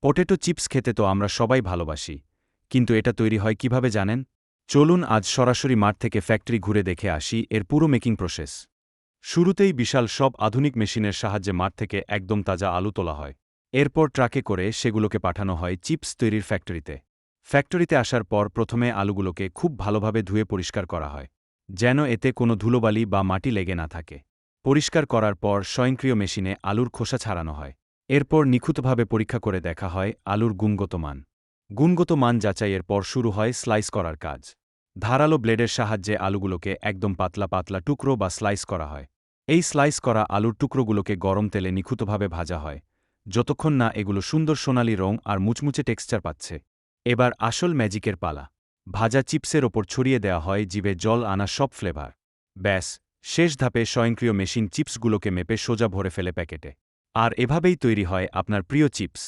Potato chips খেতে তো আমরা সবাই ভালোবাসি, কিন্তু এটা তৈরি হয় কিভাবে জানেন? চলুন আজ সরাসরি মাঠ থেকে ফ্যাক্টরি ঘুরে দেখে আসি এর পুরো মেকিং প্রসেস। শুরুতেই বিশাল সব আধুনিক মেশিনের সাহায্যে মাঠ থেকে একদম তাজা আলু তোলা হয়। এরপর ট্রাকে করে সেগুলোকে পাঠানো হয় চিপস তৈরির ফ্যাক্টরিতে। ফ্যাক্টরিতে আসার পর প্রথমে আলুগুলোকে খুব ভালোভাবে ধুয়ে পরিষ্কার করা হয়, যেন এতে কোনো ধুলোবালি বা মাটি লেগে না থাকে। পরিষ্কার করার পর স্বয়ংক্রিয় মেশিনে আলুর খোসা ছাড়ানো হয়। এরপর নিখুঁতভাবে পরীক্ষা করে দেখা হয় আলুর গুণগত মান। গুণগত মান যাচাইয়ের পর শুরু হয় স্লাইস করার কাজ। ধারালো ব্লেডের সাহায্যে আলুগুলোকে একদম পাতলা পাতলা টুকরো বা স্লাইস করা হয়। এই স্লাইস করা আলুর টুকরোগুলোকে গরম তেলে নিখুঁতভাবে ভাজা হয়, যতক্ষণ না এগুলো সুন্দর সোনালি রং আর মুচমুচে টেক্সচার পাচ্ছে। এবার আসল ম্যাজিকের পালা। ভাজা চিপসের ওপর ছড়িয়ে দেওয়া হয় জিভে জল আনা সব ফ্লেভার। ব্যাস, শেষ ধাপে স্বয়ংক্রিয় মেশিন চিপসগুলোকে মেপে সোজা ভরে ফেলে প্যাকেটে। আর এভাবেই তৈরি হয় আপনার প্রিয় চিপস।